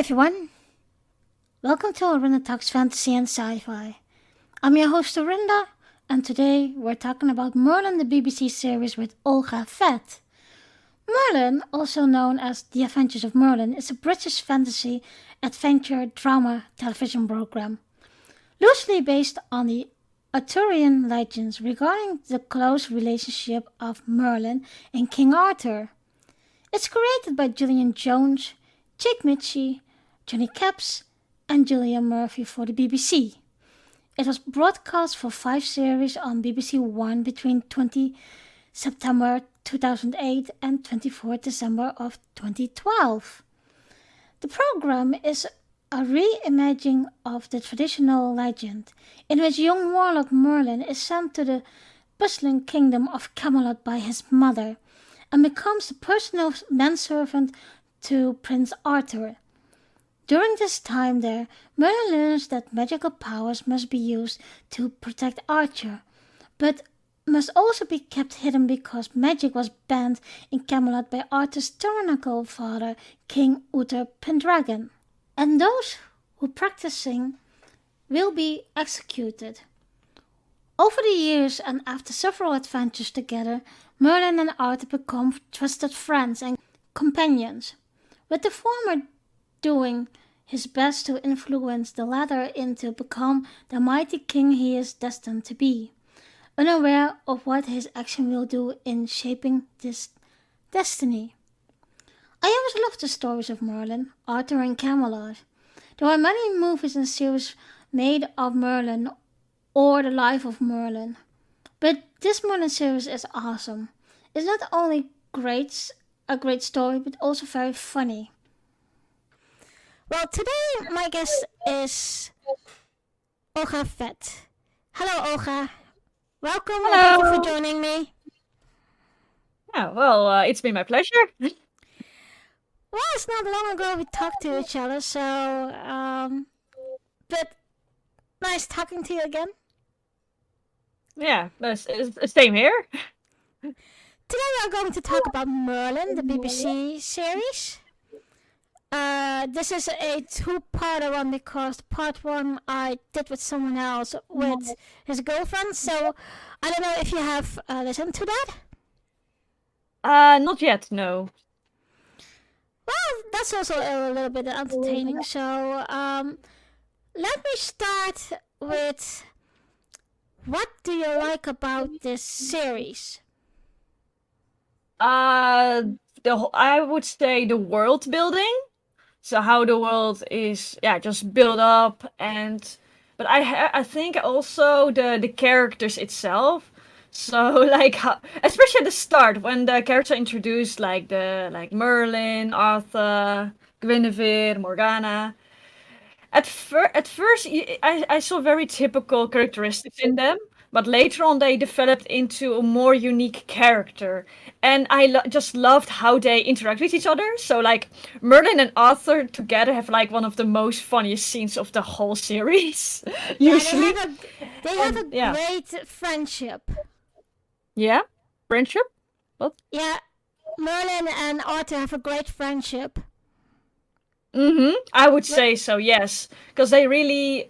everyone, welcome to Orinda Talks Fantasy and Sci-Fi. I'm your host Orinda, and today we're talking about Merlin, the BBC series with Olga Veth. Merlin, also known as The Adventures of Merlin, is a British fantasy adventure drama television program, loosely based on the Arthurian legends regarding the close relationship of Merlin and King Arthur. It's created by Gillian Jones, Jake Mitchie, Johnny Capps, and Julia Murphy for the BBC. It was broadcast for 5 series on BBC One between 20 September 2008 and 24 December of 2012. The program is a reimagining of the traditional legend, in which young warlock Merlin is sent to the bustling kingdom of Camelot by his mother, and becomes the personal manservant to Prince Arthur. During this time there, Merlin learns that magical powers must be used to protect Arthur, but must also be kept hidden because magic was banned in Camelot by Arthur's tyrannical father, King Uther Pendragon, and those who practicing will be executed. Over the years and after several adventures together, Merlin and Arthur become trusted friends and companions, with the former doing his best to influence the latter into become the mighty king he is destined to be, unaware of what his action will do in shaping this destiny. I always loved the stories of Merlin, Arthur and Camelot. There are many movies and series made of Merlin or the life of Merlin, but this Merlin series is awesome. It's not only a great story, but also very funny. Well, today my guest is Olga Veth. Hello, Olga. Welcome and thank you for joining me. Yeah, well, it's been my pleasure. Well, it's not long ago we talked to each other, but nice talking to you again. Yeah, same here. Today we are going to talk about Merlin, the BBC series. This is a two-parter one because part one I did with someone else with his girlfriend, so I don't know if you have listened to that. Not yet, no. Well, that's also a little bit entertaining, so let me start with what do you like about this series? I would say the world building. So how the world is, yeah, just built up, but I think also the characters itself. So like especially at the start when the character introduced like Merlin, Arthur, Guinevere, Morgana. At first, I saw very typical characteristics in them, but later on they developed into a more unique character, and just loved how they interact with each other. So like Merlin and Arthur together have like one of the most funniest scenes of the whole series. Yeah, Usually, they have a yeah, great friendship. yeah, friendship. What? Yeah, Merlin and Arthur have a great friendship. I would say so, yes, because they really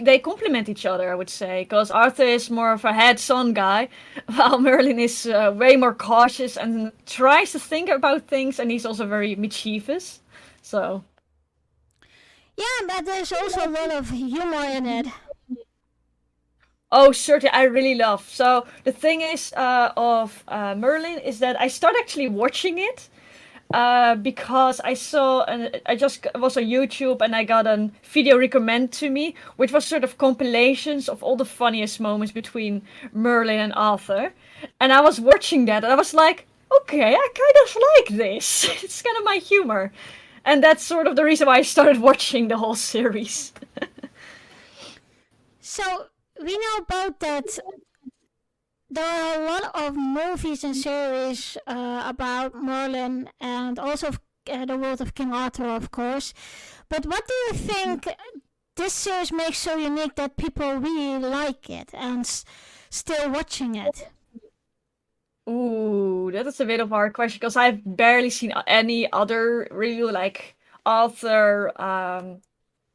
they complement each other. I would say because Arthur is more of a head-on guy, while Merlin is way more cautious and tries to think about things, and he's also very mischievous. So Yeah, but there's also a lot of humor in it. oh, certainly, I really love. So the thing is of Merlin is that I started actually watching it because I just was on YouTube and I got a video recommended to me, which was sort of compilations of all the funniest moments between Merlin and Arthur. And I was watching that and I was like, okay, I kind of like this. It's kind of my humor. And that's sort of the reason why I started watching the whole series. So we know about that. There are a lot of movies and series about Merlin and also the world of King Arthur, of course. But what do you think this series makes so unique that people really like it and still watching it? Ooh, that is a bit of a hard question because I've barely seen any other really like author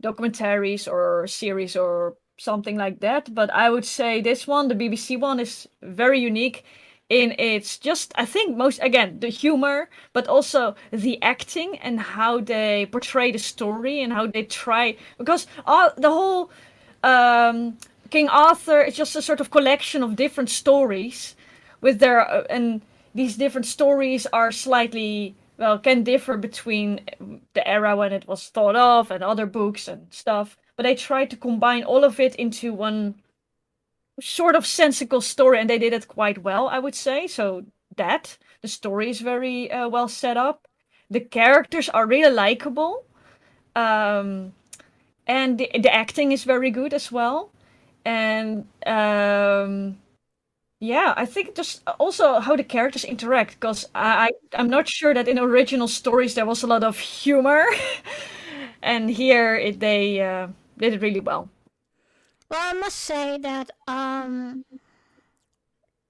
documentaries or series or something like that. But I would say this one, the BBC one, is very unique in its just, I think, most, again, the humor, but also the acting and how they portray the story and how they try, because the whole King Arthur is just a sort of collection of different stories with their and these different stories are slightly, well, can differ between the era when it was thought of and other books and stuff, but they tried to combine all of it into one sort of sensical story, and they did it quite well, I would say. So that the story is very well set up, the characters are really likable, um, and the acting is very good as well, and yeah, I think just also how the characters interact, because I'm not sure that in original stories there was a lot of humor, and here they did it really well. Well, I must say that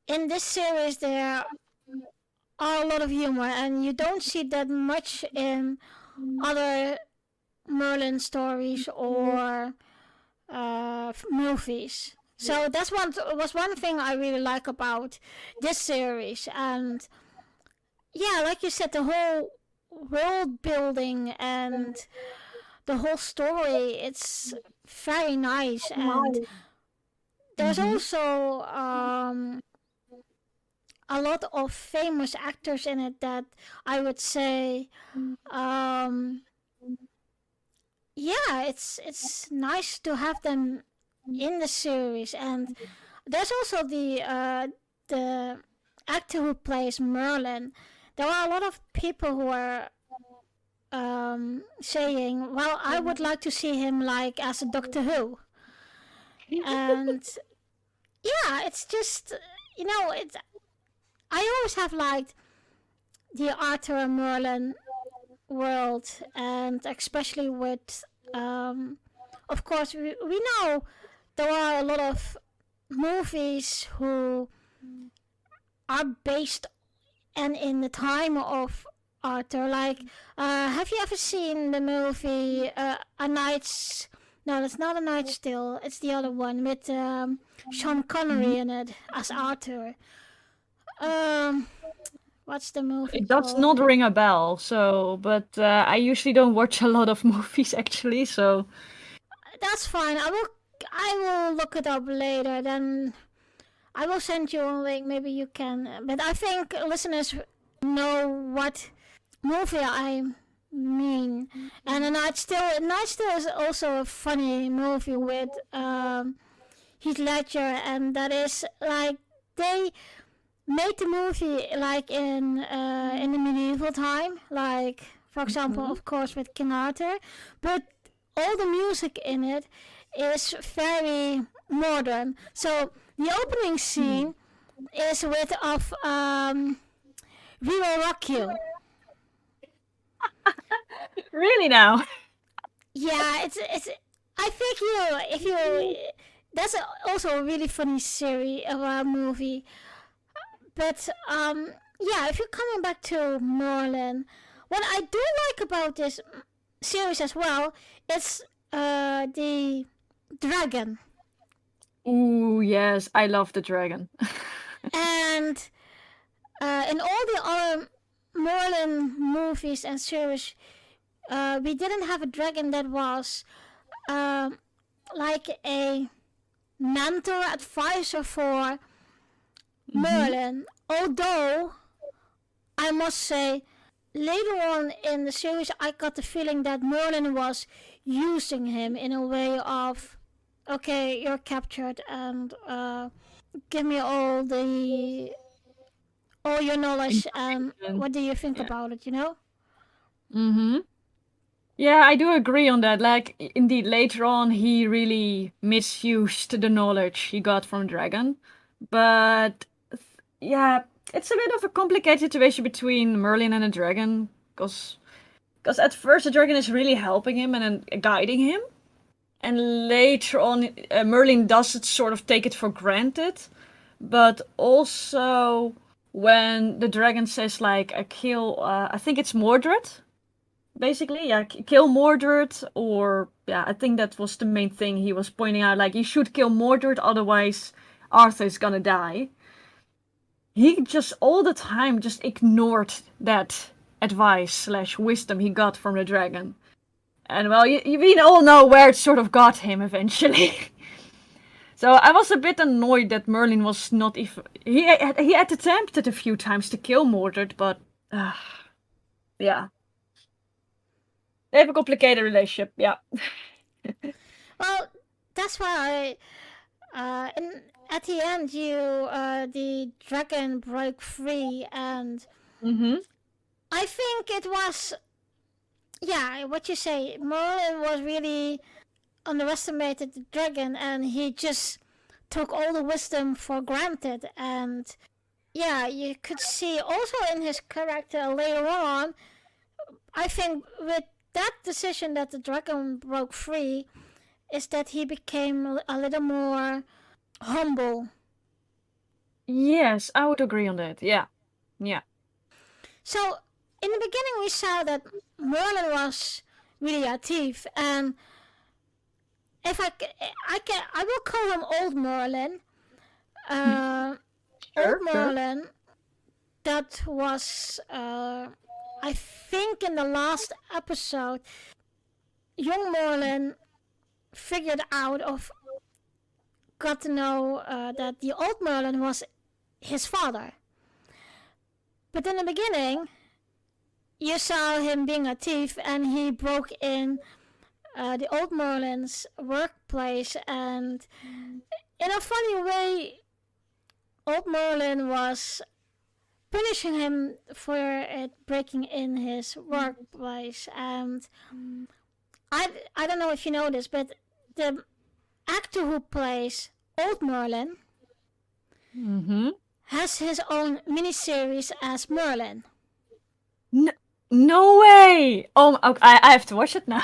in this series there are a lot of humor, and you don't see that much in other Merlin stories or movies. So that's one was one thing I really like about this series, and yeah, like you said, the whole world building and the whole story, it's very nice, and there's Hmm. also a lot of famous actors in it that I would say um, yeah, it's nice to have them in the series. And there's also the actor who plays Merlin. There are a lot of people who are saying, well, I would like to see him like as a Doctor Who. And yeah, it's just, you know, it's, I always have liked the Arthur and Merlin world, and especially with, of course, we know there are a lot of movies who are based and in the time of Arthur. Like, have you ever seen the movie A Knight's? No, that's not A Knight's Tale. It's the other one with Sean Connery in it as Arthur. Um, what's the movie It does called? not ring a bell, so, but I usually don't watch a lot of movies actually, so. That's fine. I will look it up later. Then I will send you a link. Maybe you can. But I think listeners know what movie I mean. And Night Still is also a funny movie with Heath Ledger, and that is like they made the movie like in the medieval time, like for example, Mhm. of course, with King Arthur, but all the music in it is very modern. So the opening Hmm. scene is with of We Will Rock You. Really now? Yeah, it's. I think if you that's also a really funny series of a movie. But yeah, if you're coming back to Merlin, what I do like about this series as well is the dragon, Ooh, yes, I love the dragon. and in all the other Merlin movies and series, we didn't have a dragon that was um, like a mentor advisor for Hmm. Merlin. Although I must say, later on in the series, I got the feeling that Merlin was using him in a way of, okay, you're captured, and give me all your knowledge, and Information. what do you think Yeah. about it? You know? Hmm. Yeah, I do agree on that. Like, indeed, later on, he really misused the knowledge he got from Dragon. But yeah, it's a bit of a complicated situation between Merlin and the dragon, because at first the dragon is really helping him and guiding him, and later on, Merlin does it sort of take it for granted. But also when the dragon says like, I kill, I think it's Mordred. basically. Yeah, kill Mordred, or yeah, I think that was the main thing he was pointing out. Like, you should kill Mordred, otherwise Arthur's gonna die. He just all the time just ignored that advice slash wisdom he got from the dragon. And well, we all know where it sort of got him eventually. So I was a bit annoyed that Merlin was not even. He had attempted a few times to kill Mordred, but yeah, they have a complicated relationship. Yeah. Well, that's why at the end, the dragon broke free, and Mm-hmm. I think it was, yeah, what you say. Merlin was really underestimated the dragon, and he just took all the wisdom for granted. And yeah, you could see also in his character later on. I think with that decision that the dragon broke free, is that he became a little more humble. Yes, I would agree on that. Yeah. Yeah. So in the beginning we saw that Merlin was really a thief, and if I will call him Old Merlin. Old Sure. Sure. Merlin, that was I think in the last episode, young Merlin figured out of got to know that the old Merlin was his father. But in the beginning, you saw him being a thief, and he broke in the old Merlin's workplace, and in a funny way, old Merlin was punishing him for it breaking in his workplace. And I don't know if you know this, but the actor who plays Old Merlin Mm-hmm. has his own miniseries as Merlin. No way! Oh, okay, I have to watch it now.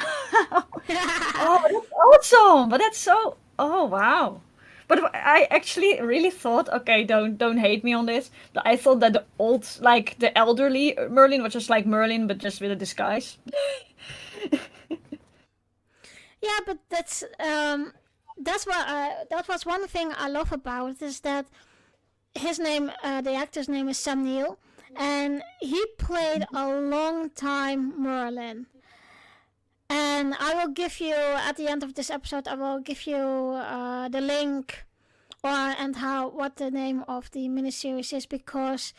Oh, that's awesome! But that's so. Oh, wow. But I actually really thought, okay, don't hate me on this, but I thought that the old, like the elderly Merlin was just like Merlin, but just with a disguise. Yeah, but that's what that was one thing I love about it, is that his name, the actor's name is Sam Neill, and he played a long time Merlin. And I will give you at the end of this episode. I will give you the link, and what the name of the miniseries is, because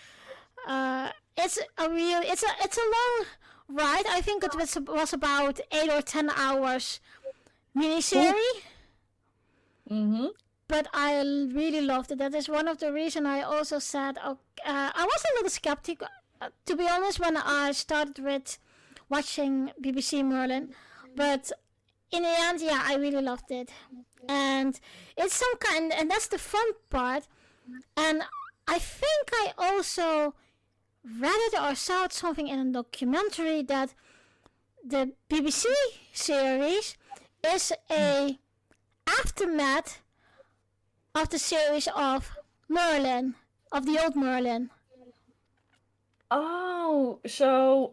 it's a long ride. I think it was about 8 or 10 hours miniseries. Mm-hmm. But I really loved it. That is one of the reasons I also said, I was a little skeptic, to be honest, when I started with watching BBC Merlin. But in the end, yeah, I really loved it. And it's some kind, and that's the fun part. And I think I also read it or saw it something in a documentary that the BBC series is a aftermath of the series of Merlin, of the old Merlin. Oh, so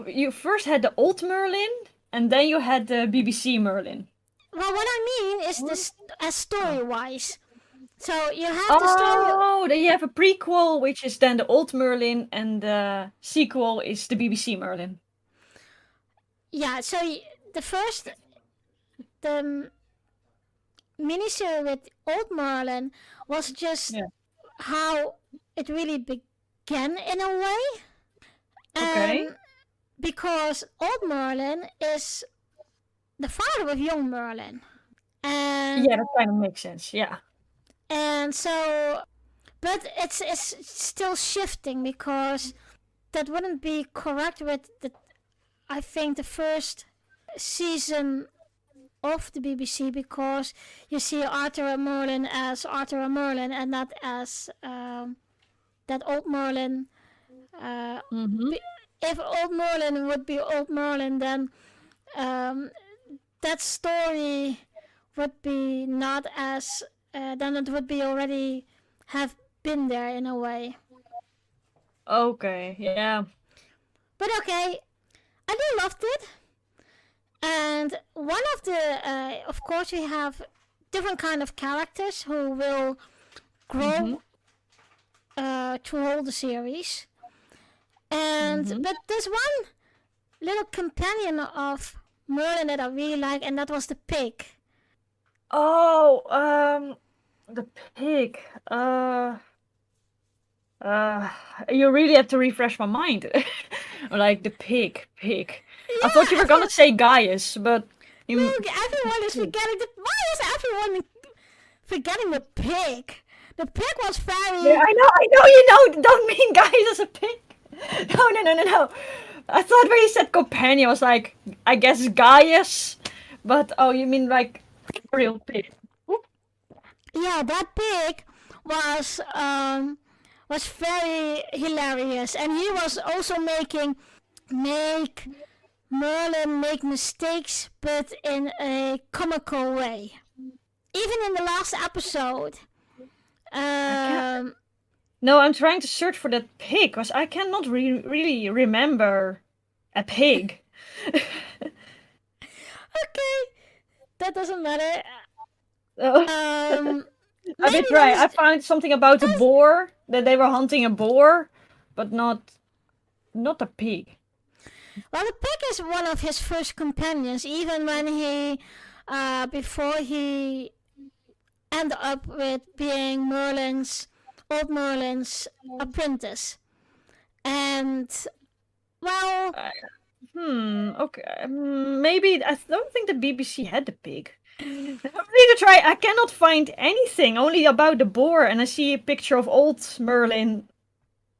you first had the old Merlin, and then you had the BBC Merlin. Well, what I mean is this as story wise. So you have the story. Oh, then you have a prequel, which is then the old Merlin, and the sequel is the BBC Merlin. Yeah, so the first, the miniseries with old Merlin was just how it really began in a way. Okay. Because old Merlin is the father of young Merlin. And Yeah, that kind of makes sense. Yeah. and so, but it's still shifting, because that wouldn't be correct with I think the first season of the BBC, because you see Arthur Merlin as Arthur Merlin, and not as that old Merlin. If old Merlin would be old Merlin, then that story would be not as then it would be already have been there in a way. Okay. Yeah. But okay, And I loved it. And one of the, of course, we have different kind of characters who will Mm-hmm. grow through all the series. And Mm-hmm. but there's one little companion of Merlin that I really like, and that was the pig. Oh, the pig. Uh, you really have to refresh my mind. Like the pig. I thought you Yeah, were gonna say Gaius, but you. look, everyone is Pig. forgetting the. Why is everyone forgetting the pig? The pig was Yeah, very. I know, you know. Don't mean Gaius as a pig. No. I thought when you said companion, I was like, I guess Gaius, but oh, you mean like real pig? Oop. Yeah, that pig was very hilarious, and he was also make Merlin make mistakes, but in a comical way. Even in the last episode, I can't. um, No, I'm trying to search for that pig because I cannot really remember a pig. okay, that doesn't matter. Oh, I Maybe did that try. I is. found something about a boar that they were hunting a boar, but not a pig. Well, the pig is one of his first companions, even when before he ended up with being old Merlin's apprentice. And, well, Uh, Okay. Maybe I don't think the BBC had the pig. I need to try. I cannot find anything only about the boar, and I see a picture of old Merlin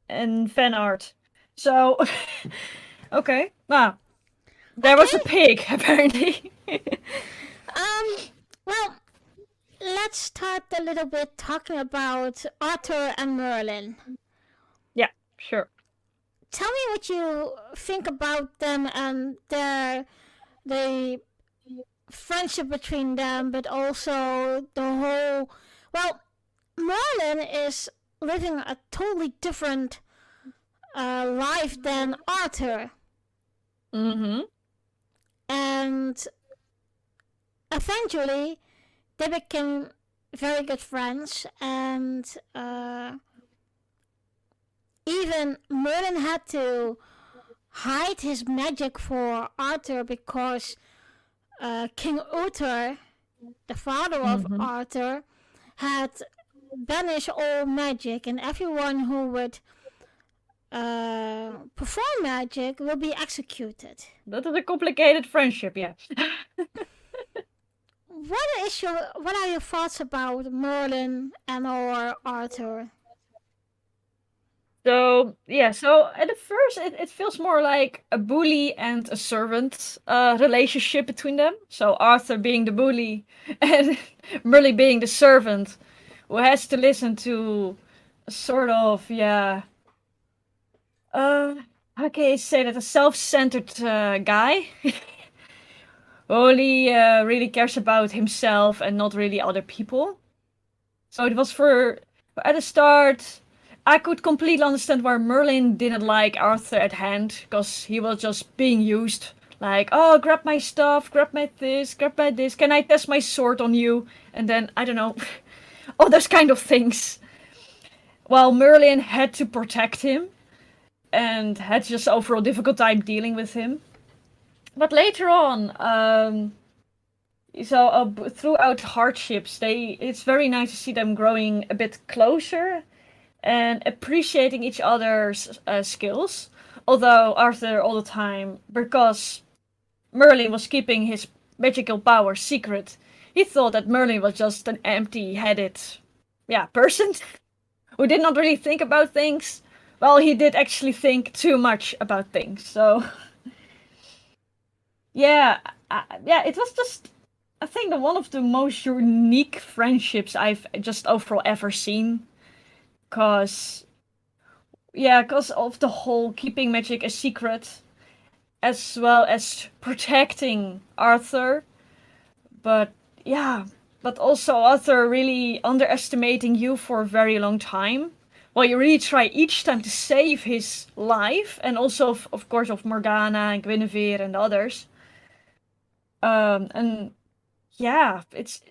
and fan art. So, okay. Ah, there was a okay. pig apparently. Um, well, let's start a little bit talking about Arthur and Merlin. Yeah, sure. Tell me what you think about them and the friendship between them, but also the whole. Well, Merlin is living a totally different life than Arthur, Mm-hmm. and eventually they became very good friends, and even Merlin had to hide his magic for Arthur because King Uther, the father of Mm-hmm. Arthur, had banished all magic, and everyone who would perform magic will be executed. That is a complicated friendship, yeah. What are your thoughts about Merlin and or Arthur? So yeah, so at the first it feels more like a bully and a servant relationship between them. So Arthur being the bully and Merlin being the servant who has to listen to a sort of uh how can you say that, a self-centered guy who only really cares about himself and not really other people. So it was for at the start. I could completely understand why Merlin didn't like Arthur at hand, because he was just being used. Like, oh, grab my stuff, grab my this. Can I test my sword on you? And then I don't know, all those kind of things. While Merlin had to protect him and had just overall difficult time dealing with him. But later on, throughout hardships, it's very nice to see them growing a bit closer and appreciating each other's skills. Although Arthur all the time, because Merlin was keeping his magical power secret, he thought that Merlin was just an empty-headed, person who did not really think about things. Well, he did actually think too much about things. So yeah, it was just, I think, one of the most unique friendships I've just overall ever seen. Cause because of the whole keeping magic a secret, as well as protecting Arthur. But yeah, but also Arthur really underestimating you for a very long time. well, you really try each time to save his life, and also, of course, of Morgana and Guinevere and others. And yeah, it's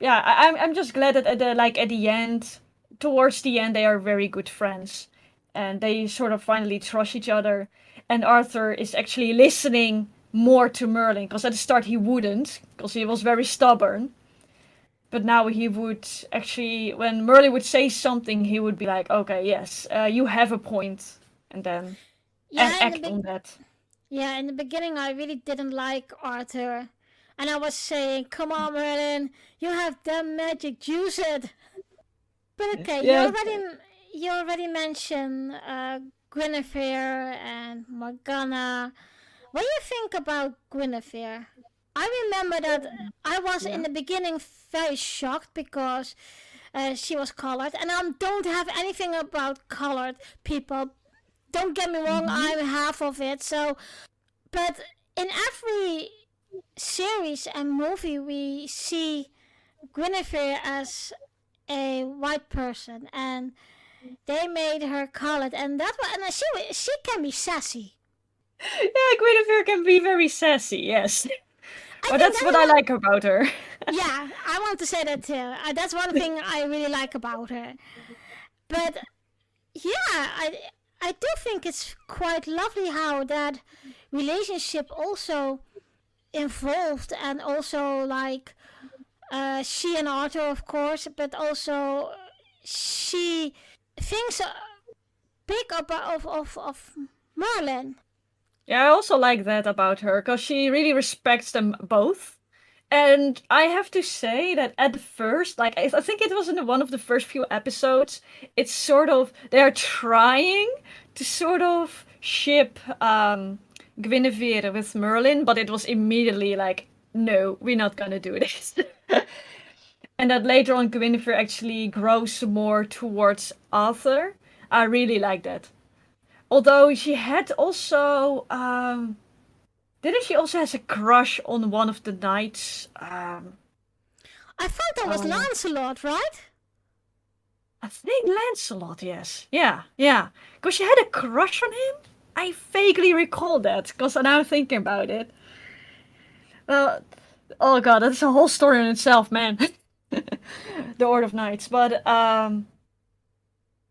yeah. I'm just glad that at the end, towards the end, they are very good friends, and they sort of finally trust each other. And Arthur is actually listening more to Merlin, because at the start he wouldn't, because he was very stubborn. But now he would actually, when Merlin would say something, he would be like, "Okay, yes, you have a point," and then and Yeah, act on that. yeah, in the beginning I really didn't like Arthur. And I was saying, come on Merlin, you have damn magic, use it. But okay, Yes. you already mentioned Guinevere and Morgana. What do you think about Guinevere? I remember that I was in Yeah. the beginning very shocked because she was colored, and I don't have anything about colored people. Don't get me wrong, Hmm. I'm half of it. So, but in every series and movie, we see Guinevere as a white person, and they made her colored, and she can be sassy. Yeah, Guinevere can be very sassy, yes. I But think that's that what is I what. like about her. Yeah, I want to say that too. That's one thing I really like about her. But yeah, I do think it's quite lovely how that relationship also involved, and also like she and Arthur, of course, but also she thinks big about of Merlin. Yeah, I also like that about her, because she really respects them both. And I have to say that at the first, like, I think it was in one of the first few episodes, it's sort of, they're trying to sort of ship Guinevere with Merlin, but it was immediately like, no, we're not gonna do this. And that later on, Guinevere actually grows more towards Arthur. I really like that. Although she had also, didn't she also has a crush on one of the knights? I thought that was Oh, Lancelot, right? I think Lancelot. Yes, yeah, yeah. Because she had a crush on him. I vaguely recall that. Because now I'm thinking about it. Uh, oh god, that's a whole story in itself, man. The Order of Knights, but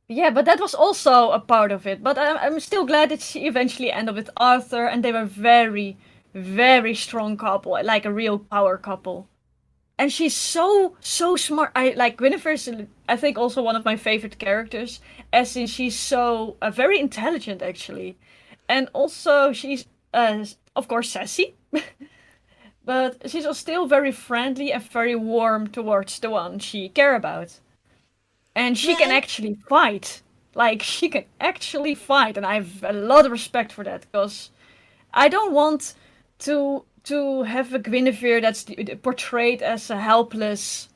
yeah, but that was also a part of it. But I'm still glad that she eventually ended with Arthur, and they were very, very strong couple, like a real power couple. And she's so smart. I like Guinevere's. I think also one of my favorite characters, as in she's so very intelligent actually, and also she's of course sassy, but she's also still very friendly and very warm towards the one she care about. And she Yeah, can and actually fight. Like she can actually fight, and I have a lot of respect for that, because I don't want to have a Guinevere that's portrayed as a helpless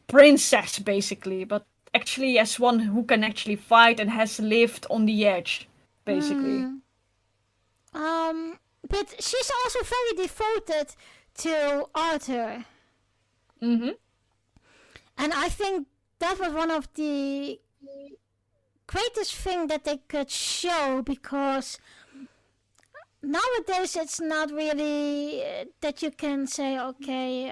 princess, basically, but actually as one who can actually fight and has lived on the edge, basically. mm, but she's also very devoted to Arthur, Mm-hmm. and I think that was one of the greatest thing that they could show, because nowadays it's not really that you can say, okay,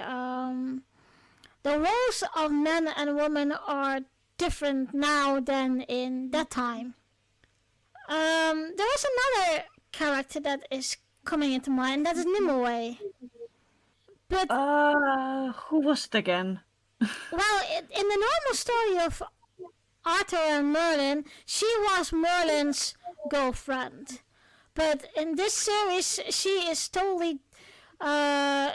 the roles of men and women are different now than in that time. There is another character that is coming into mind, that is Nimue. But, Who was it again? well, in the normal story of Arthur and Merlin, she was Merlin's girlfriend. But in this series, she is totally. Uh,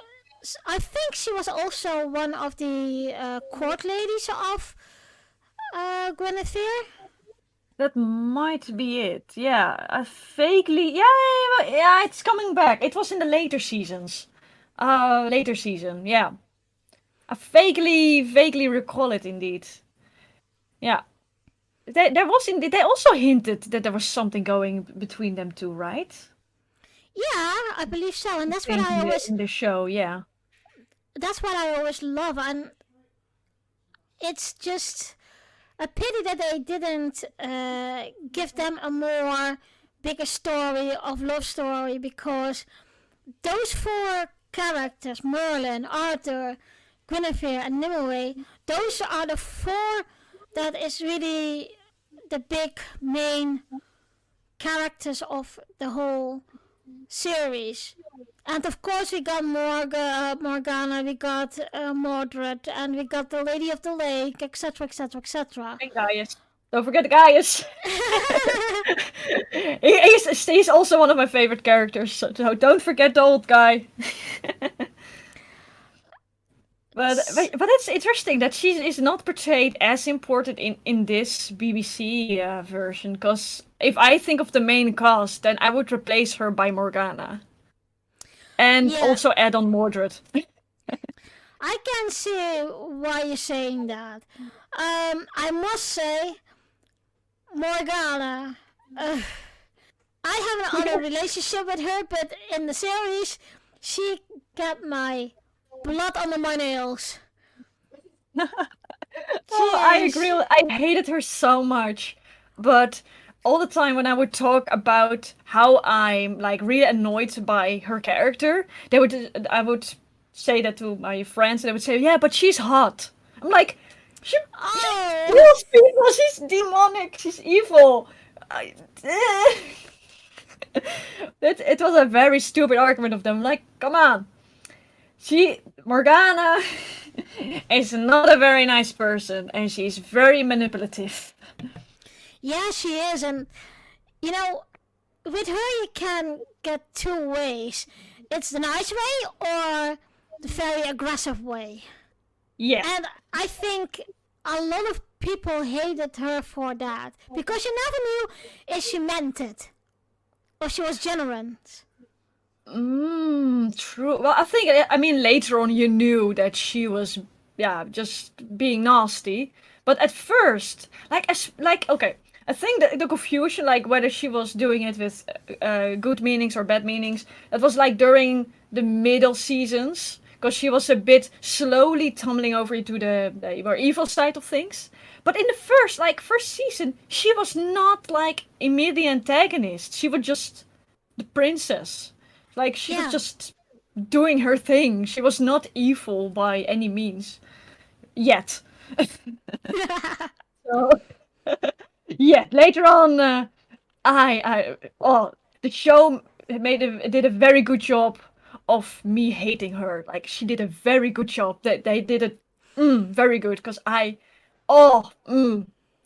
I think she was also one of the court ladies of Guinevere. That might be it. Yeah, I vaguely. Yeah, yeah, yeah, it's coming back. It was in the later seasons. Later season. Yeah, I vaguely recall it indeed. Yeah, there was indeed. They also hinted that there was something going between them two, right? Yeah, I believe so, and I think in the show. Yeah. that's what I always love, and it's just a pity that they didn't give them a more bigger story of love story, because those four characters, Merlin, Arthur, Guinevere, and Nimue, those are the four that is really the big main characters of the whole series. And of course, we got Morgana, we got Mordred, and we got the Lady of the Lake, etc., etc., etc. And Gaius. Don't forget Gaius. He's also one of my favorite characters, so don't forget the old guy. But it's interesting that she is not portrayed as important in this BBC version. Because if I think of the main cast, then I would replace her by Morgana, and Yeah. also add on Mordred. I can see why you're saying that. I must say, Morgana. I have an other relationship with her, but in the series, she got my blood under my nails. I agree. I hated her so much, but all the time when I would talk about how I'm like really annoyed by her character, I would say that to my friends, and they would say, "Yeah, but she's hot." I'm like, she Oh, kills people. She's demonic. She's evil. I, it was a very stupid argument of them. Like, come on, Morgana is not a very nice person, and she's very manipulative. yeah, she is, and you know, with her you can get two ways. It's the nice way or the very aggressive way. Yeah. And I think a lot of people hated her for that, because you never knew if she meant it or she was genuine. True. Well, I mean, later on you knew that she was, yeah, just being nasty. But at first, okay, I think the confusion, like whether she was doing it with good meanings or bad meanings, that was like during the middle seasons, because she was a bit slowly tumbling over into the more evil side of things. But in the first season, she was not like immediate antagonist. She was just the princess. Like she was Yeah. just doing her thing. She was not evil by any means yet. So yeah, later on, the show did a very good job of me hating her. Like she did a very good job. They did it very good, because I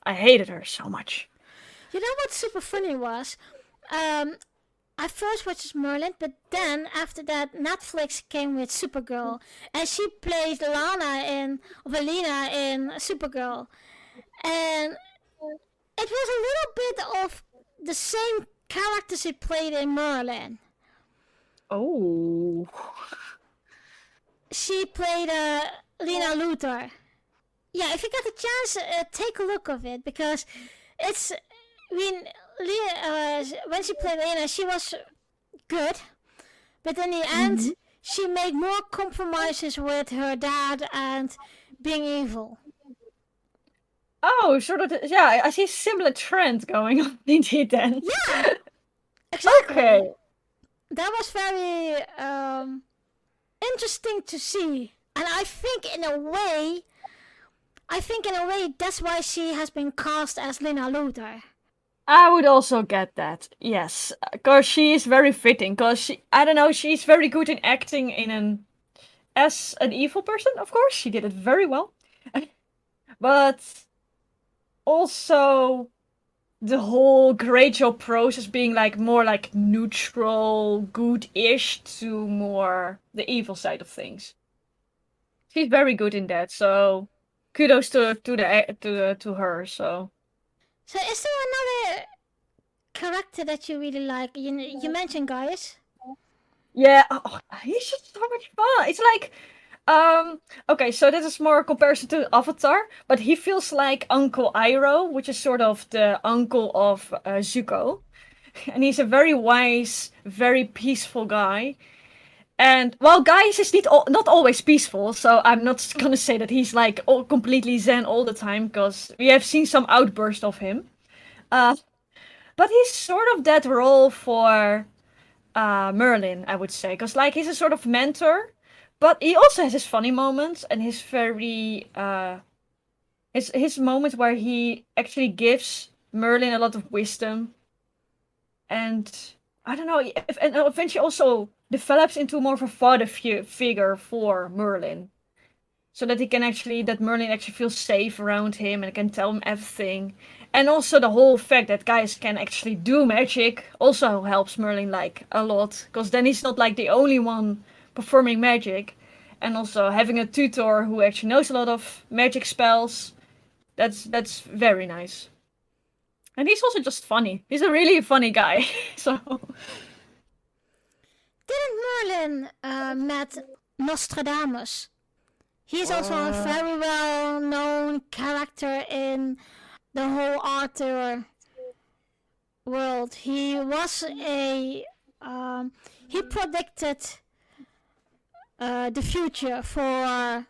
hated her so much. You know what super funny was? Um, I first watched Merlin, but then after that, Netflix came with Supergirl, and she played Lena in Supergirl, and it was a little bit of the same character she played in Merlin. Oh. She played Lena Luthor. Yeah, if you get a chance, take a look of it, because it's. I mean, when she played Lena, she was good, but in the end, she made more compromises with her dad and being evil. Oh, sort of. Yeah, I see a similar trend going on indeed then. Yeah, exactly. Okay. That was very interesting to see, and I think in a way that's why she has been cast as Lena Luthor. I would also get that. Yes, because she is very fitting. Because I don't know, she's very good in acting as an evil person. Of course, she did it very well. But also the whole great job process being like more like neutral, good-ish to more the evil side of things. She's very good in that. So kudos to her. So. So, is there another character that you really like? You mentioned Gaius. Yeah, he's just so much fun. It's like, okay, so this is more a comparison to Avatar, but he feels like Uncle Iroh, which is sort of the uncle of Zuko, and he's a very wise, very peaceful guy. And while Gaius is not always peaceful, so I'm not gonna say that he's like all completely zen all the time, because we have seen some outbursts of him. Uh, but he's sort of that role for Merlin, I would say, because like he's a sort of mentor, but he also has his funny moments and his very his moments where he actually gives Merlin a lot of wisdom, and I don't know, and eventually also develops into more of a father figure for Merlin, so that that Merlin actually feels safe around him and can tell him everything. And also the whole fact that guys can actually do magic also helps Merlin like a lot, because then he's not like the only one performing magic. And also having a tutor who actually knows a lot of magic spells, that's very nice. And he's also just funny. He's a really funny guy. So Didn't Merlin met Nostradamus? He's also a uh, very well known character in the whole Arthur world. He was a he predicted the future for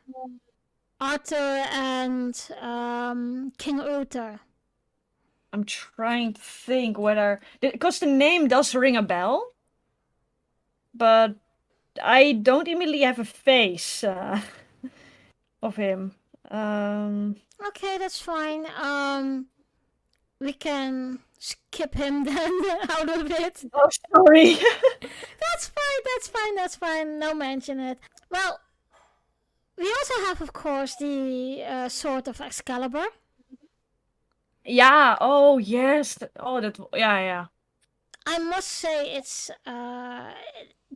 Arthur and King Uther. I'm trying to think whether because the name does ring a bell, but I don't immediately have a face of him. Um, Okay, that's fine. We can skip him then out of it. oh, sorry. That's fine. That's fine. That's fine. No mention it. Well, we also have, of course, the sword of Excalibur. Yeah. Oh, yes. Oh, that. Yeah, yeah. I must say, it's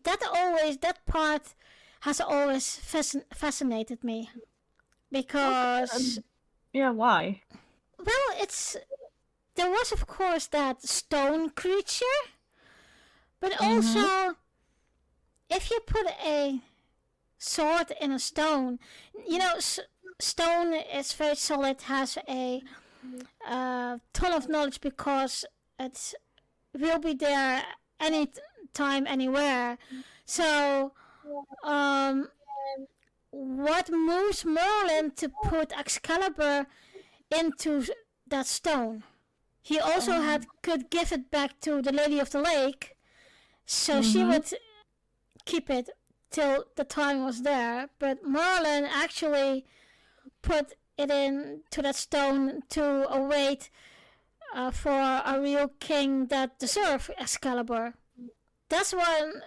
that part has always fascinated me Okay. because Yeah. Why? well, it's there was of course that stone creature, but Mm-hmm. also if you put a sword in a stone, you know, stone is very solid, has a ton of knowledge because it will be there any time, anywhere. So, um, what moves Merlin to put Excalibur into that stone? He also Oh. could give it back to the Lady of the Lake, so she Mm-hmm. would keep it till the time was there. But Merlin actually put it in to that stone to await for a real king that deserves Excalibur. That's one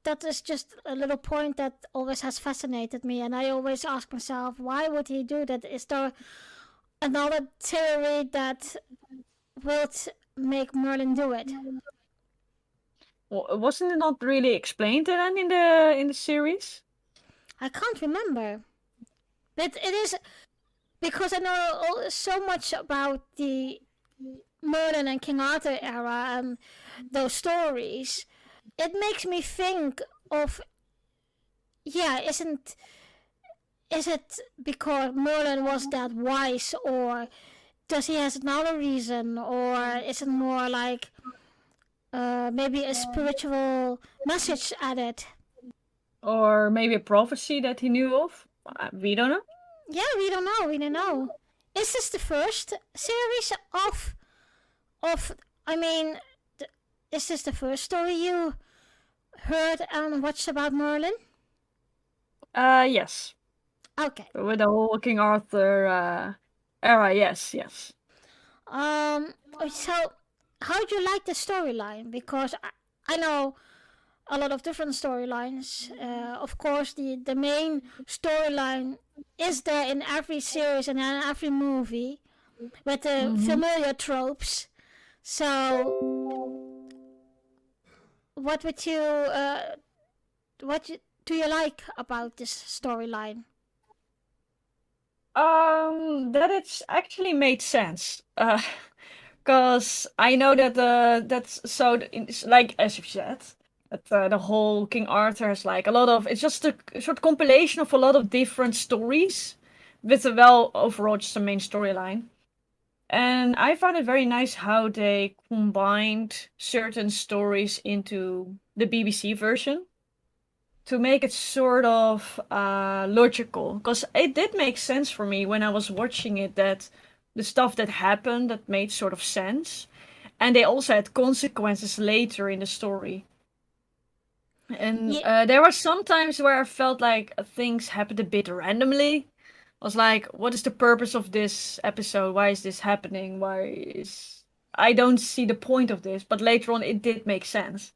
that is just a little point that always has fascinated me, and I always ask myself, why would he do that? Is there another theory that would make Merlin do it? Wasn't it not really explained then in the series? I can't remember, but it is because I know so much about the Merlin and King Arthur era and those stories. It makes me think of, yeah, is it because Merlin was that wise, or does he has another reason, or is it more like maybe a spiritual message added? Or maybe a prophecy that he knew of? We don't know. Yeah, we don't know. We don't know. Is this the first series of? I mean, is this the first story you heard and watched about Merlin? Yes. Okay. With the whole King Arthur era, yes, yes. Um. So, how do you like the storyline? Because I know a lot of different storylines. Of course, the main storyline is there in every series and in every movie with the Mm-hmm. familiar tropes. So, what would you do you like about this storyline? That it's actually made sense. Because I know that that's so it's like as you said that the whole King Arthur has like a lot of it's just a sort of compilation of a lot of different stories with a well overall just a main storyline. And I found it very nice how they combined certain stories into the BBC version. to make it sort of logical, because it did make sense for me when I was watching it, that the stuff that happened that made sort of sense, and they also had consequences later in the story. And Yeah, there were some times where I felt like things happened a bit randomly. I was like, what is the purpose of this episode? Why is this happening? Why is I don't see the point of this, but later on it did make sense.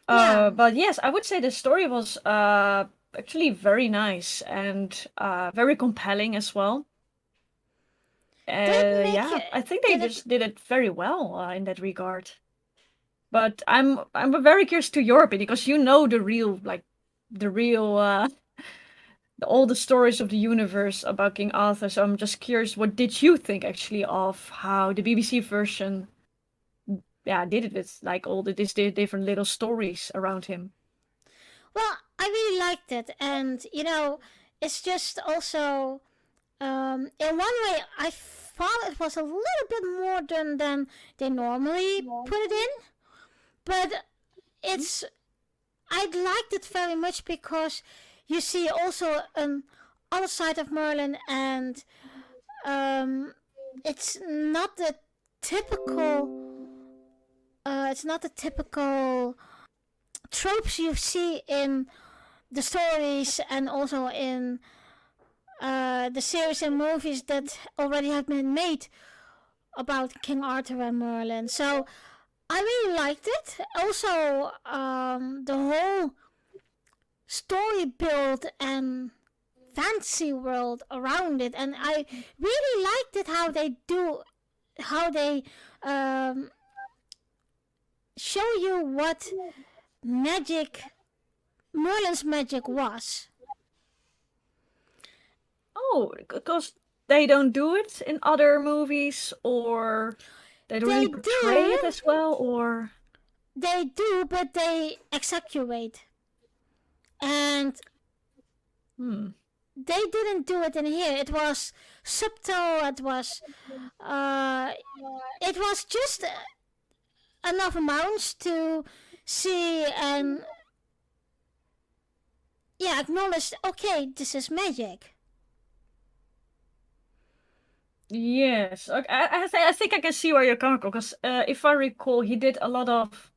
yeah. But yes, I would say the story was actually very nice and very compelling as well. Did it make Yeah, you? I think they Did it? just did it very well in that regard. But I'm very curious to your opinion, because you know the real all the stories of the universe about King Arthur. So I'm just curious, what did you think actually of how the BBC version, yeah, did it with like all these different little stories around him? Well, I really liked it, and it's just also in one way I thought it was a little bit more than they normally put it in, but it's I liked it very much because you see also an other side of Merlin, and um, it's not the typical. It's not the typical tropes you see in the stories and also in the series and movies that already have been made about King Arthur and Merlin. So I really liked it. Also, the whole story build and fantasy world around it, and I really liked it how they um, show you what magic Merlin's magic was. Oh, because they don't do it in other movies, or they don't really They portray it do, as well, or but they exaggerate, and hmm. they didn't do it in here. It was subtle. Uh, it was just enough amounts to see and yeah, acknowledge. Okay, this is magic. Yes, okay, I think I can see where you're coming from, because if I recall, he did a lot of,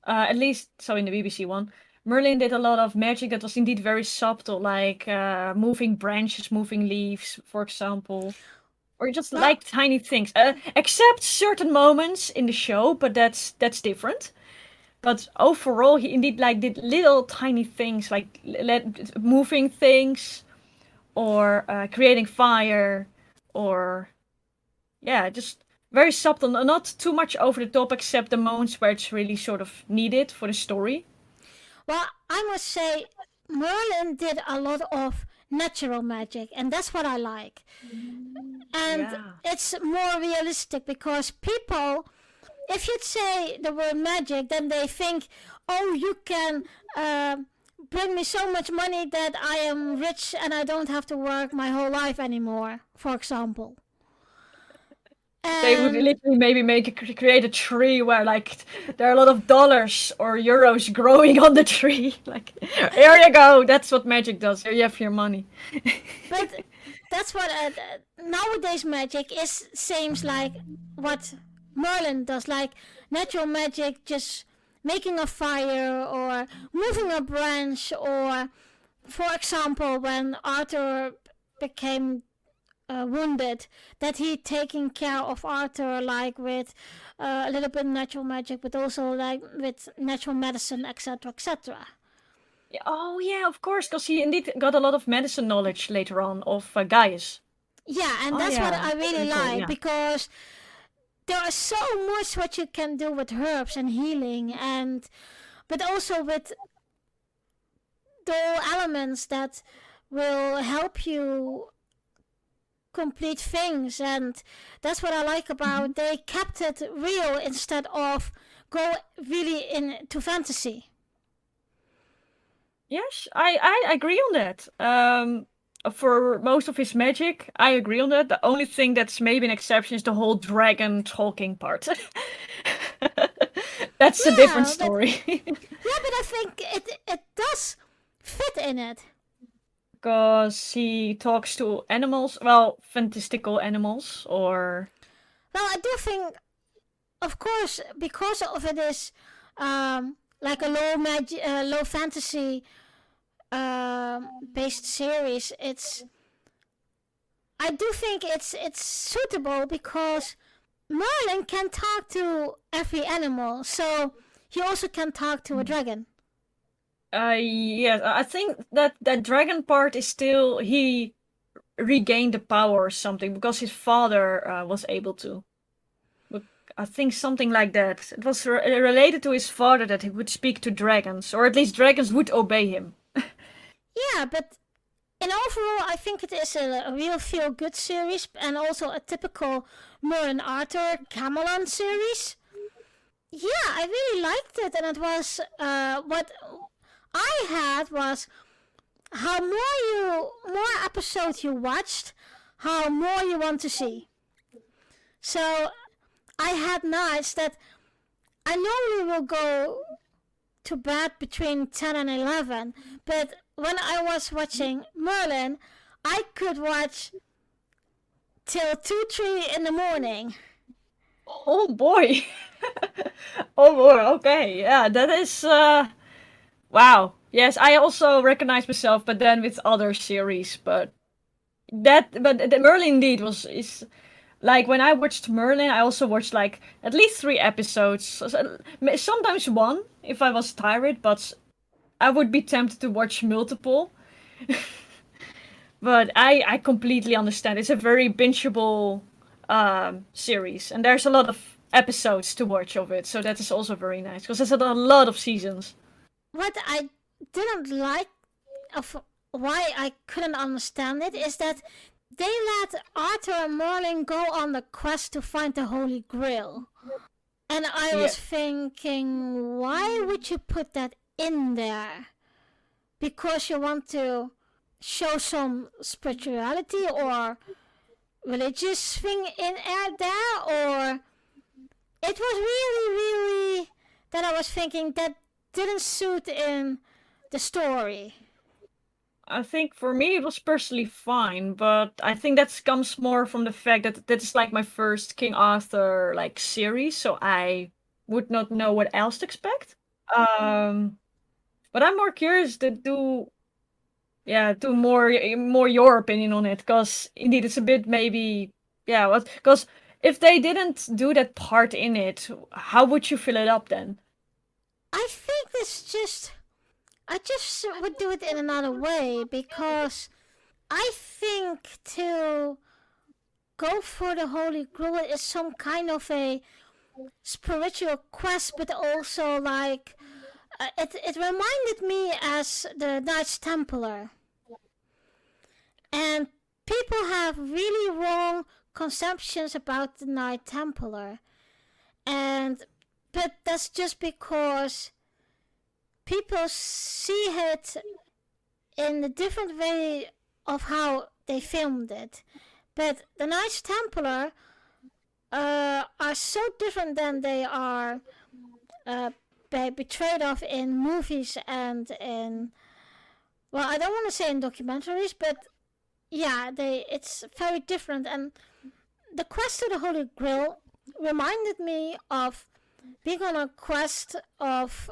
at least so in the BBC one, Merlin did a lot of magic that was indeed very subtle, like moving branches, moving leaves, for example, or just Well, like tiny things. Except certain moments in the show, but that's different. But overall, he indeed like did little tiny things, like moving things, or creating fire, or yeah, just very subtle, not too much over the top, except the moments where it's really sort of needed for the story. well, I must say, Merlin did a lot of natural magic, and that's what I like. And Yeah. it's more realistic because people, if you'd say the word magic, then they think, oh, you can uh, bring me so much money that I am rich and I don't have to work my whole life anymore, for example. They would And literally maybe create a tree where like there are a lot of dollars or euros growing on the tree. Like, here you go. That's what magic does. Here you have your money. but that's what nowadays magic is. Seems like what Merlin does, like natural magic, just making a fire or moving a branch, or for example, when Arthur became wounded, that he taking care of Arthur like with a little bit natural magic, but also like with natural medicine, etc., etc. Yeah, oh yeah, of course, because he indeed got a lot of medicine knowledge later on of Gaius. Yeah, and Oh that's what yeah, I I really recall. like Yeah. because there is so much what you can do with herbs and healing, and but also with the elements that will help you complete things, and that's what I like Mhm. about they kept it real instead of go really into fantasy. Yes, I agree on that. For most of his magic, I agree on that. The only thing that's maybe an exception is the whole dragon talking part. That's a different Yeah, but story. I think it does fit in it. Because he talks to animals, well, fantastical animals, or Well, I do think, of course, because of it is like a low fantasy based series. I do think it's suitable because Merlin can talk to every animal, so he also can talk to a dragon. yes, I think that dragon part is still he regained the power or something because his father was able to. But I think something like that. It was related to his father that he would speak to dragons, or at least dragons would obey him. Yeah, but in overall, I think it is a real feel good series and also a typical Merlin Arthur Camelon series. Yeah, I really liked it, and it was what I had was how more episodes you watched, how more you want to see. So I had nights that I normally will go to bed between 10 and 11, but when I was watching Merlin, I could watch till 2, 3 in the morning. Oh boy. Oh boy, okay. Yeah, that is wow. Yes, I also recognize myself, but then with other series, but the Merlin indeed was is like when I watched Merlin, I also watched like at least 3 episodes. Sometimes one if I was tired, but I would be tempted to watch multiple. But I completely understand. It's a very bingeable series, and there's a lot of episodes to watch of it, so that is also very nice because there's a lot of seasons. What I didn't like of why I couldn't understand it is that they let Arthur and Merlin go on the quest to find the Holy Grail. And I Yeah, was thinking, why would you put that in there? Because you want to show some spirituality or religious thing in there, or it was really that I was thinking that didn't suit in the story. I think for me it was personally fine, but I think that comes more from the fact that that is like my first King Arthur like series, so I would not know what else to expect. Um, but I'm more curious to do yeah, to more your opinion on it, because indeed it's a bit maybe yeah, what because if they didn't do that part in it, how would you fill it up then? I think this just I just would do it in another way because I think to go for the Holy Grail is some kind of a spiritual quest, but also like it reminded me as the Knights Templar, and people have really wrong conceptions about the Knight Templar, and but that's just because people see it in a different way of how they filmed it. But the Knights Templar are so different than they are uh, betrayed of in movies and in, well, I don't want to say in documentaries, but yeah, it's very different. And the quest to the Holy Grail reminded me of being on a quest of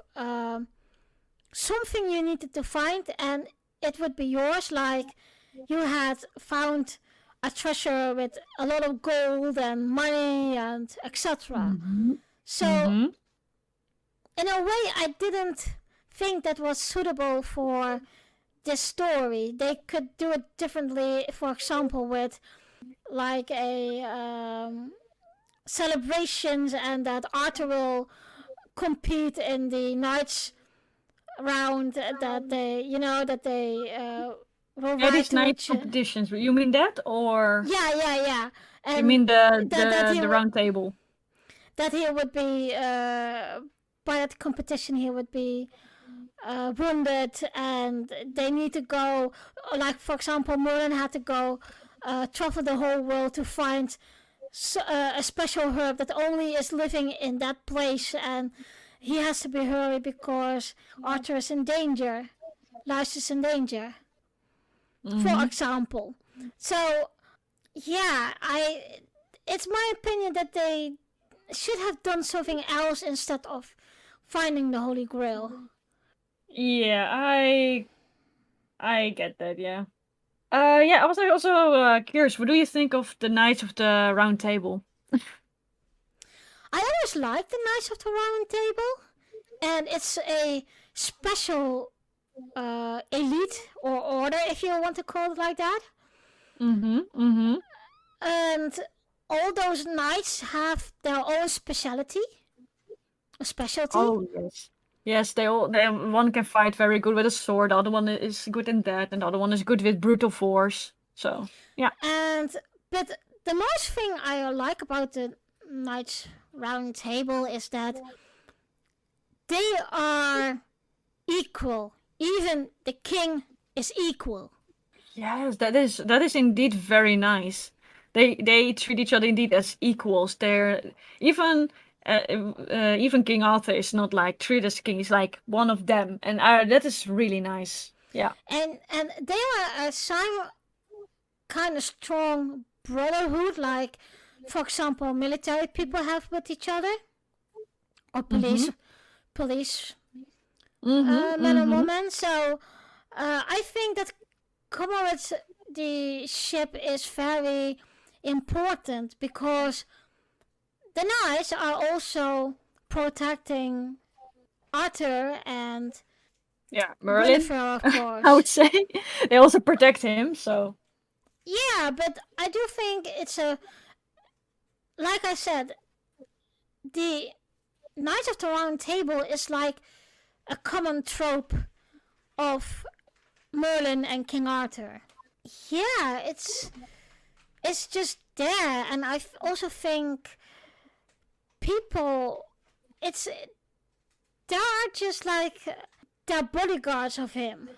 something you needed to find, and it would be yours. Like you had found a treasure with a lot of gold and money and etc. Mm-hmm. So Mm-hmm. in a way, I didn't think that was suitable for this story. They could do it differently. For example, with like a celebrations, and that Arthur will compete in the knights round. That they, that they will Yeah, ride these to night each. competitions. You mean that, or Yeah. you And mean the that the he the would round table? be by that competition he would be wounded, and they need to go. Like for example, Merlin had to go travel the whole world to find a special herb that only is living in that place, and he has to be hurried because Arthur is in danger. Life is in danger, for example. So, yeah, it's my opinion that they should have done something else instead of finding the Holy Grail. Yeah, I get that. Yeah. Yeah. I was also curious. What do you think of the Knights of the Round Table? I always liked the Knights of the Round Table, and it's a special elite or order, if you want to call it like that. Mm-hmm. Mm-hmm. And all those knights have their own specialty, a specialty. Oh yes. Yes, one can fight very good with a sword, the other one is good in that, and the other one is good with brutal force. So yeah. And but the most thing I like about the Knights Round Table is that they are equal. Even the king is equal. Yes, that is indeed very nice. They treat each other indeed as equals. They're even even King Arthur is not like treated as king. He's like one of them, and that is really nice. Yeah. And they are a sign kind of strong brotherhood, like for example military people have with each other, or Mhm. police Mhm. men and Mhm. women. So I think that Comrades the ship is very important because the knights are also protecting Arthur and Yeah, Merlin, Guinevere, of I would course. say. They also protect him, so Yeah, but I do think it's a, like I said, the Knights of the Round Table is like a common trope of Merlin and King Arthur. Yeah, it's just there, and I also think people, it's they are just like they're bodyguards of him,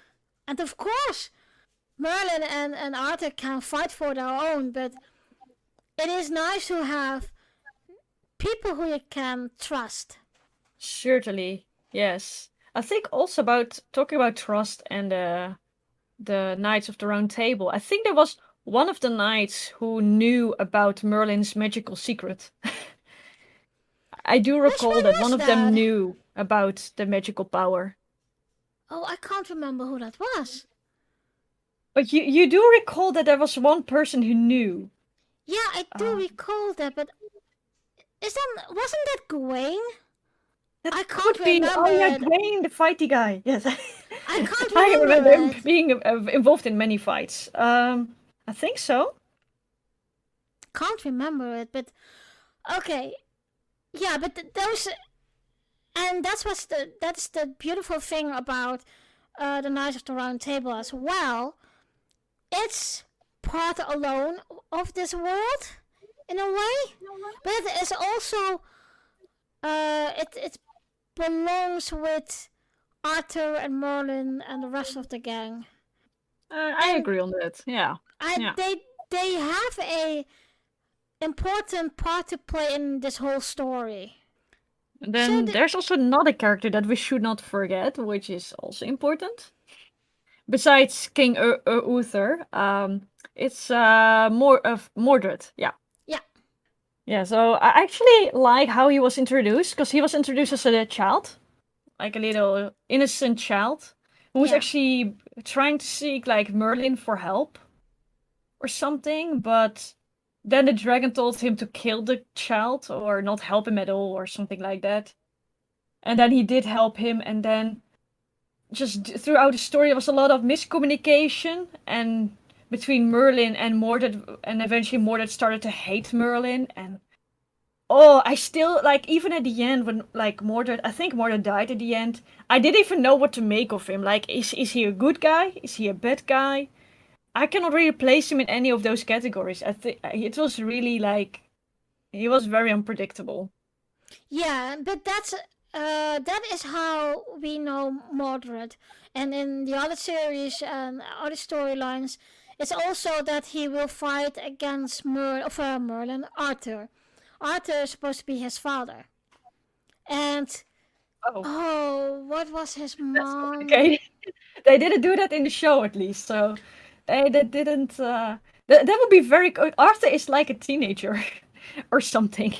and of course Merlin and Arthur can fight for their own, but it is nice to have people who you can trust. certainly, yes. I think also about talking about trust and the Knights of the Round Table. I think there was one of the knights who knew about Merlin's magical secret. I do Which recall one that one was of them that? knew about the magical power. Oh, I can't remember who that was. But you do recall that there was one person who knew. Yeah, I do Uh, recall that, but is that wasn't that Gawain? that I can't could be. remember Oh yeah, it. Dwayne, the fighty guy. Yes, I can't I remember remember him it. being involved in many fights. I think so. Can't remember it, but okay. Yeah, but those, and that's the beautiful thing about the Knights of the Round Table as well. It's part alone of this world in a way, but it is also it belongs with Arthur and Merlin and the rest of the gang, I and agree on that. Yeah, I yeah. they have a important part to play in this whole story. And So then there's also another character that we should not forget, which is also important. Besides King Uther, it's more of Mordred. Yeah. yeah, Yeah, so I actually like how he was introduced because he was introduced as a child, like a little innocent child who was yeah, actually trying to seek like Merlin for help or something, but then the dragon told him to kill the child or not help him at all or something like that. And then he did help him, and then just throughout the story there was a lot of miscommunication and between Merlin and Mordred, and eventually Mordred started to hate Merlin. And oh, I still like, even at the end when like Mordred, I think Mordred died at the end. I didn't even know what to make of him. Like, is he a good guy? Is he a bad guy? I cannot really place him in any of those categories. I think it was really like he was very unpredictable. yeah. But that is how we know Mordred, and in the other series and other storylines, it's also that he will fight against Merlin, Arthur. Arthur is supposed to be his father, and Oh, Oh, what was his that's mom? complicated. They didn't do that in the show, at least. So they didn't. That would be very good. Arthur is like a teenager, or something,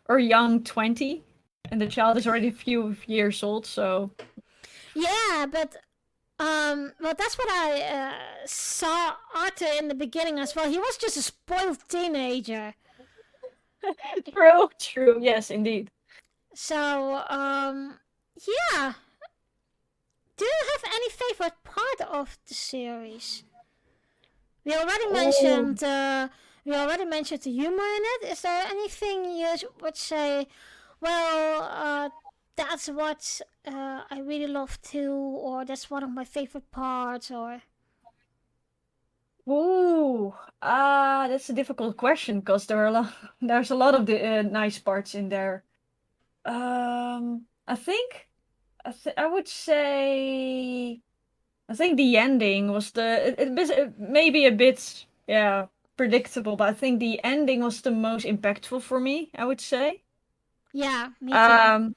or young 20, and the child is already a few years old. So Yeah, but well, that's what I saw Arthur in the beginning as well. He was just a spoiled teenager. true, true. Yes, indeed. So, yeah. Do you have any favorite part of the series? We already Oh, mentioned we already mentioned the humor in it. Is there anything you would say? Well, that's what I really love too, or that's one of my favorite parts, or ooh. That's a difficult question because there's a lot of the nice parts in there. I think I would say. I think the ending was it maybe a bit, yeah, predictable, but I think the ending was the most impactful for me, I would say. yeah, me too. Um,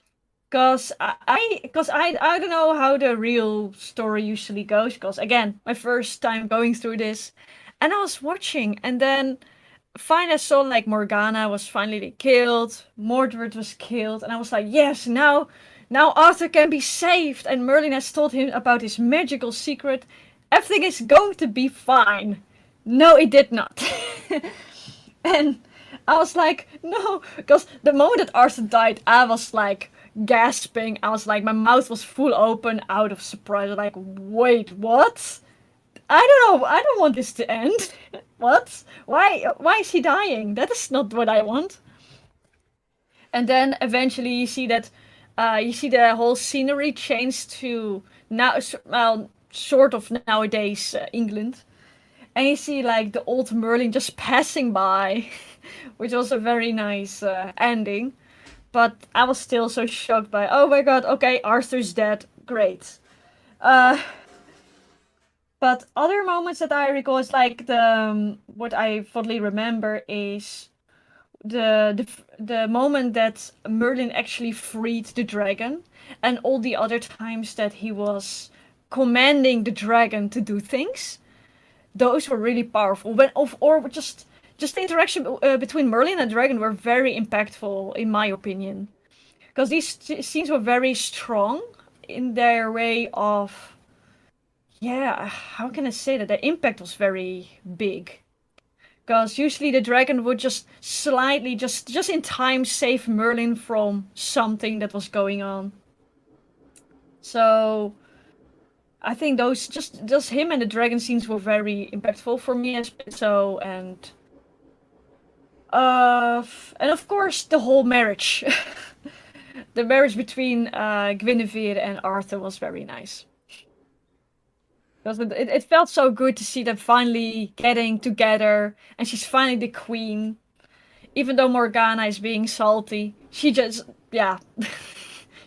cause I don't know how the real story usually goes. Cause again, my first time going through this, and I was watching, and then finally I saw like Morgana was finally killed, Mordred was killed, and I was like, yes, now Arthur can be saved, and Merlin has told him about his magical secret. Everything is going to be fine. No, it did not. And I was like, no, because the moment that Arthur died, I was like gasping. I was like, my mouth was full open out of surprise. Like, wait, what? I don't know. I don't want this to end. What? Why is he dying? That is not what I want. And then eventually you see that you see the whole scenery change to now well sort of nowadays England. And you see like the old Merlin just passing by, which was a very nice ending. But I was still so shocked by, oh my god, okay, Arthur's dead. Great. Uh, But other moments that I recall is like what I fondly remember is the moment that Merlin actually freed the dragon, and all the other times that he was commanding the dragon to do things. Those were really powerful. When of or just the interaction between Merlin and the dragon were very impactful in my opinion, because these scenes were very strong in their way of, yeah, how can I say that? The impact was very big. Because usually the dragon would just slightly, just in time, save Merlin from something that was going on. So I think those just him and the dragon scenes were very impactful for me as so and of course the whole marriage, the marriage between Guinevere and Arthur was very nice. Because it felt so good to see them finally getting together, and she's finally the queen. Even though Morgana is being salty, she just, yeah,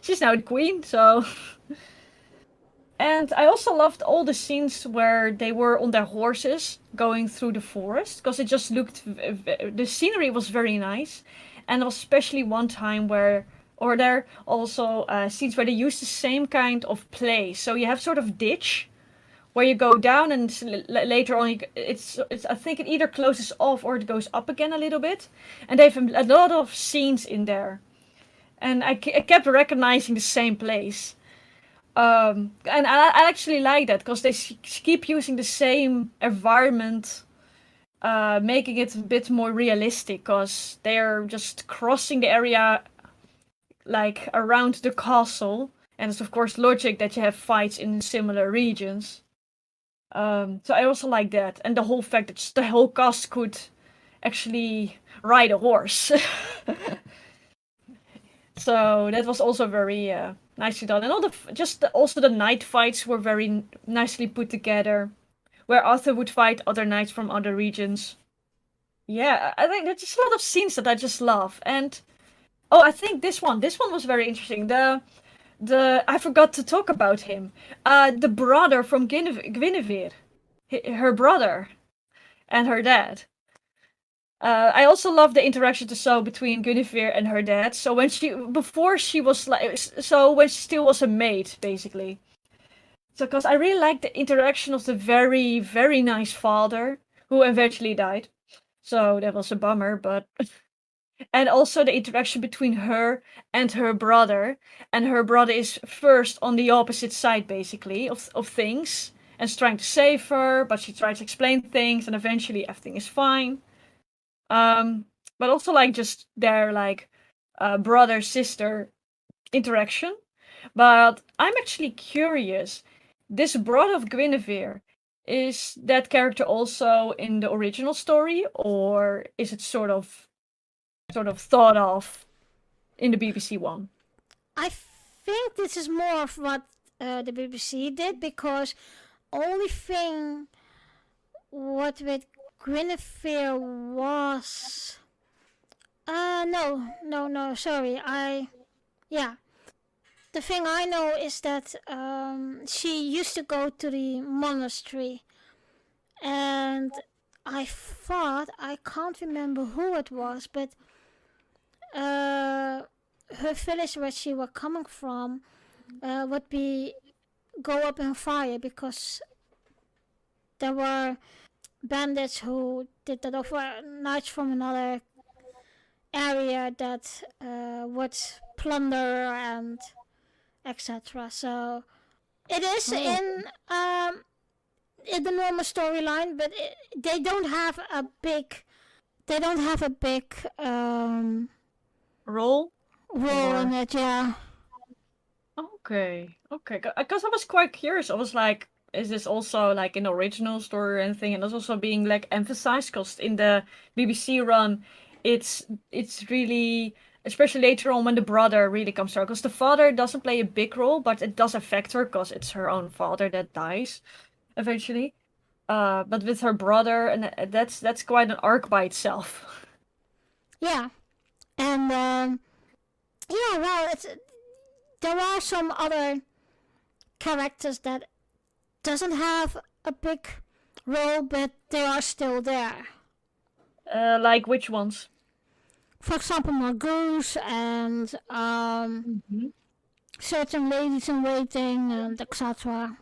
she's now the queen, so. And I also loved all the scenes where they were on their horses going through the forest, because it just looked, the scenery was very nice. And there was especially one time where, or there also scenes where they used the same kind of play. So you have sort of ditch where you go down and later on it's I think it either closes off or it goes up again a little bit, and they have a lot of scenes in there, and I kept recognizing the same place. And I actually like that because they keep using the same environment, making it a bit more realistic because they're just crossing the area like around the castle, and it's of course logic that you have fights in similar regions. So I also like that, and the whole fact that the whole cast could actually ride a horse. So that was also very nicely done, and all also the night fights were very nicely put together, where Arthur would fight other knights from other regions. Yeah, I think there's just a lot of scenes that I just love, and oh, I think this one was very interesting. The I forgot to talk about him. The brother from Guinevere, her brother and her dad. I also love the interaction between Guinevere and her dad. So when she was like, so when she still was a maid, basically. So because I really like the interaction of the very, very nice father who eventually died. So that was a bummer, but and also the interaction between her and her brother. And her brother is first on the opposite side, basically, of things and is trying to save her, but she tries to explain things, and eventually everything is fine. But also like just their like brother sister interaction. But I'm actually curious. This brother of Guinevere, is that character also in the original story, or is it sort of thought of in the BBC one? I think this is more of what the BBC did, because only thing what with Guinevere was no, sorry. Yeah. The thing I know is that she used to go to the monastery, and I can't remember who it was, but her village where she was coming from would be go up in fire, because there were bandits who did that over knights from another area that would plunder and etc. So it is Oh, in the normal storyline, but they don't have a big role role in or it. Yeah, okay, okay. Because I was quite curious. I was like, is this also like an original story or anything? And that's also being like emphasized because in the BBC run, it's really, especially later on when the brother really comes through. Because the father doesn't play a big role, but it does affect her because it's her own father that dies eventually. But with her brother, and that's quite an arc by itself. yeah, and yeah. Well, there are some other characters that doesn't have a big role, but they are still there. Like which ones? For example, Margoose and Hmm. certain ladies in waiting and etc.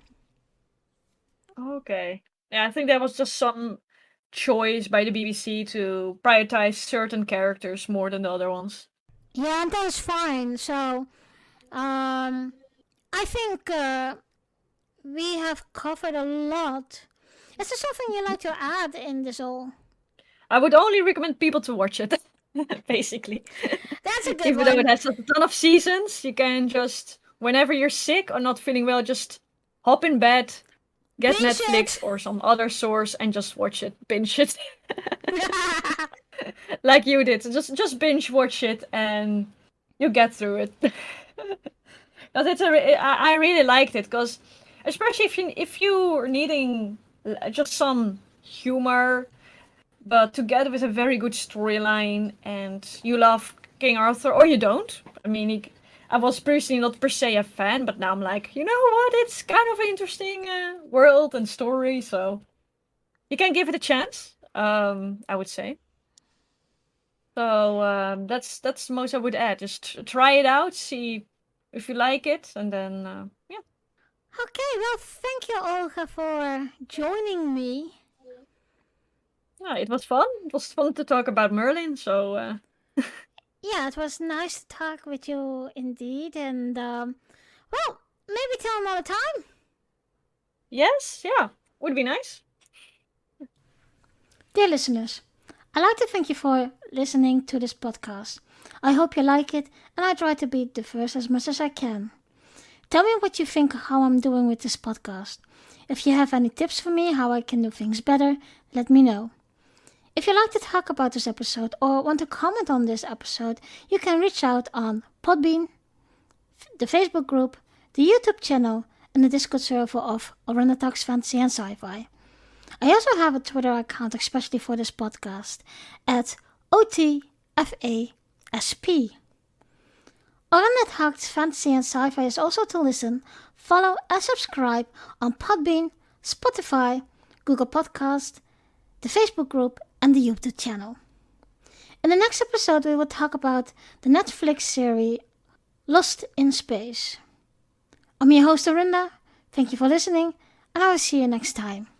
Okay. Yeah, I think that was just some choice by the BBC to prioritize certain characters more than the other ones. Yeah, and that is fine. So I think we have covered a lot. Is there something you like to add in this all? I would only recommend people to watch it, basically. That's a good Even though one. it has a ton of seasons, you can just, whenever you're sick or not feeling well, just hop in bed, get Binge Netflix it. or some other source and just watch it, binge it, like you did. Just binge watch it and you get through it. But I really liked it because, especially if you're needing just some humor, but together with a very good storyline, and you love King Arthur or you don't. I mean, I was personally not per se a fan, but now I'm like, you know what? It's kind of an interesting world and story, so you can give it a chance. I would say. So that's the most I would add. Just try it out, see if you like it, and then yeah. Okay, well, thank you, Olga, for joining me. Yeah, it was fun. It was fun to talk about Merlin. So Yeah, it was nice to talk with you indeed, and well, maybe till another time. yes, yeah, would be nice. Dear listeners, I'd like to thank you for listening to this podcast. I hope you like it, and I try to be diverse as much as I can. Tell me what you think how I'm doing with this podcast. If you have any tips for me how I can do things better, let me know. If you like to talk about this episode or want to comment on this episode, you can reach out on Podbean, the Facebook group, the YouTube channel, and the Discord server of Orlando Talks Fantasy and Sci-Fi. I also have a Twitter account especially for this podcast at OTFASP. Orlando Talks Fantasy and Sci-Fi is also to listen, follow and subscribe on Podbean, Spotify, Google Podcast, the Facebook group, and the YouTube channel. In the next episode, we will talk about the Netflix series Lost in Space. I'm your host, Arinda. Thank you for listening, and I will see you next time.